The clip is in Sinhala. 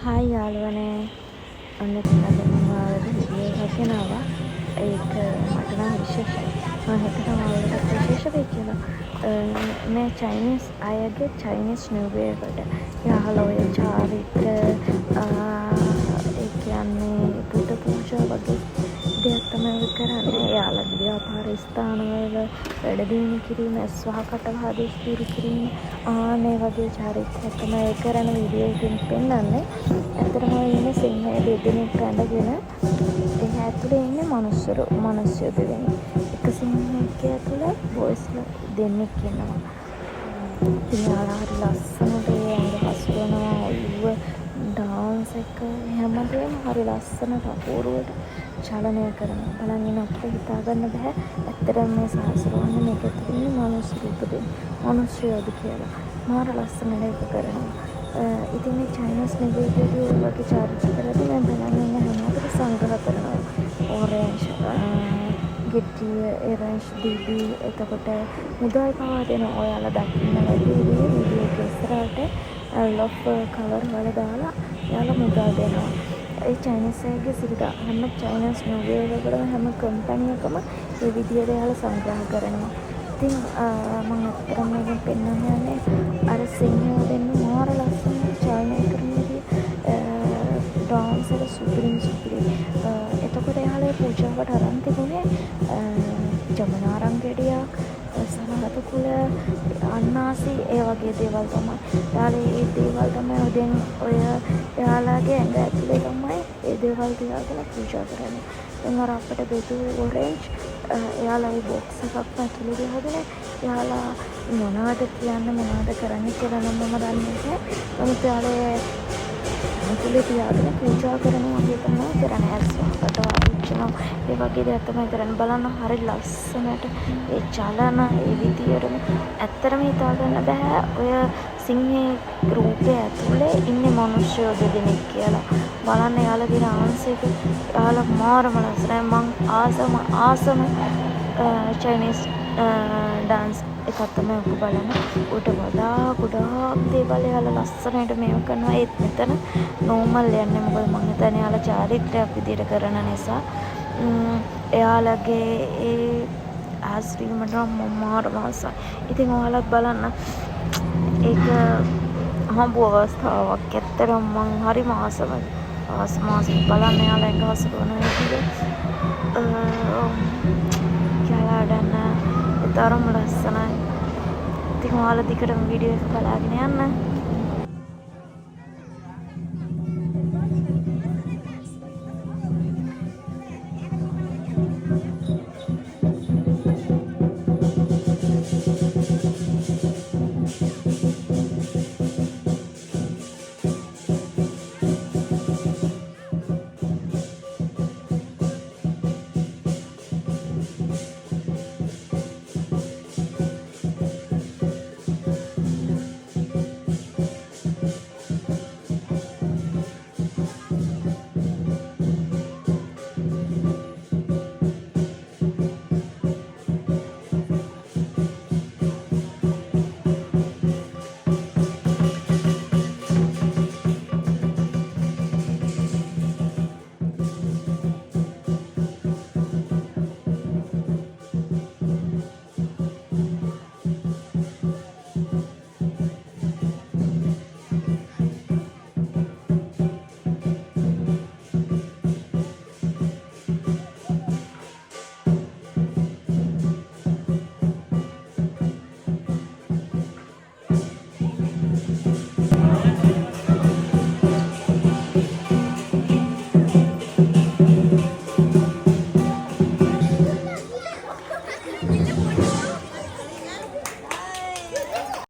හායි යාළුවනේ. ඔන්න ඉතින් අද මම ඔයාලට වීඩියෝ එකක් ගෙනාවා. ඒක මට නම් විශේෂයි. මම හිතනවා ඔයාලටත් විශේෂ වෙයි කියලා. මේ චයිනීස් අයගේ චයිනීස් නිව් ඉයර් එකට යහලා ඔය චාරිත්‍ර ඒ කියන්නේ බුද්ධ පූජා වගේ දෙයක් තමයි ඔය කරන්නේ. එයාලගේ ව්‍යාපාර ස්ථානවල වැඩ දියුණු කිරීම, ස්වාහ කටවාදය ඉස්තිර කිරීම, මේ වගේ චාරිත්‍රයක් තමයි ඔය කරන වීඩියෝ එකකින් පෙන්නන්නේ. ඇත්තටම ඔය ඉන්නේ සිංහය දෙදෙනෙක් ඇඳගෙන. ඒ ඇතුලේ ඉන්නේ මිනිස්සු දෙදෙනෙක්. එක සිංහෙක් ඇතුලේ බොයිස්ලා දෙන්නෙක් ඉන්නවා. ඉතින් හරි ලස්සනට ඒ ඇඟ හසුරවනවා, ඔළුව ඩාන්ස් එක හැමදේම හරි ලස්සනට අපූර්වට චලනය කරනවා. බලන් ඉන්න අපිට හිතා ගන්න බෑ ඇත්තටම මේ සාසරවන්නේ මේක ඇතුලේ ඉන්නේ මිනිස්සු රූප දෙන්න. මිනිස්සුයෝද කියලා. මාර ලස්සනට ඒක කරනවා. ඉතින් මේ චයිනීස් නිවේදයේ වගේ චාරිත්‍ර කරද්දී මම බලන් ඉන්න හැමෝටම සංග්‍රහ කරනවා. ඔරෙන්ජ් ගෙට්ටිය එරන්ජ් දීදී එතකොට මුදල් පවා දෙන ඔයාලා දකින්න වැඩි වීඩියෝ එක ඉස්සරහට ලොෆ් කවර් වල දාලා එයාලා මුදල් දෙනවා. ඒ චයිනීස් අයගේ සිරිදා හැම චයිනීස් නිව් ඉයර් එකකම හැම කම්පැනි එකම ඒ විදියට එයාලා සංග්‍රහ කරනවා. ඉතින් මම අත්‍තරම මේකෙන් පෙන්නන්න යන්නේ අර සිංහයෝ දෙන්න මාර ලස්සන චලනය කරන විදිය ඩාන්ස් එක සුපිරිම. එතකොට එයාලා පූජාවට අරන් තිබුණේ ජමුනාරංගෙඩියක්, සනහත කුල, අන්නාසි ඒ වගේ දේවල් තමයි. එයාලා ඒ දේවල් තමයි දැන් ඔය එයාලාගේ ඇඟ ඇතුලේ තමයි ඒ දේවල් තියාගෙන පූජා කරන්නේ. දැන් අර අපිට බෙදු ඔරෙන්ජ් එයාලා ඒ බොක්ස් එකක් ඇතුලේ ගහගෙන එයාලා මොනවද කියන්නේ මොනවද කරන්නේ කියලා නම් මම දන්නේ නැහැ. නමුත් එයාලා ඇතුලේ තියාගෙන පූජා කරනවා වගේ තමයි කරන්නේ. ඇස්වකට වදිනවා ඒ වගේ දේවල් තමයි කරන්නේ. බලන්න හරි ලස්සනට ඒ චලන ඒ විදියටම ඇත්තටම හිතා ගන්න බෑ ඔය සිංහේ රූපය ඇතුලේ ඉන්නේ මිනිස්සුයෝ දෙදෙනෙක් කියලා. බලන්න එයාලගේ ඩාන්ස් එක එයාලා මාරම ලස්සනයි. මං ආසම චයිනීස් ඩාන්ස් එකක් තමයි ඔක බලන්න. උට වඩා ගොඩාක් දේවල් එයාලා ලස්සනට මේව කරනවා. ඒත් මෙතන නෝමල් යන්නේ මොකද මං හිතන්නේ එයාලා චාරිත්‍රයක් විදියට කරන නිසා. එයාලගේ ඒ ආස්රීමට මාරම ආසයි. ඉතින් ඔයාලත් බලන්න ඒක හම්බු අවස්ථාවක්. ඇත්තටම මං හරිම ආසමයි. මාස බලන්න එයාලා එක හසුරවන විදිය. තරම ලස්සනයි. ඉතින් ඔයාලා දිගටම වීඩියෝ එක බලාගෙන යන්න.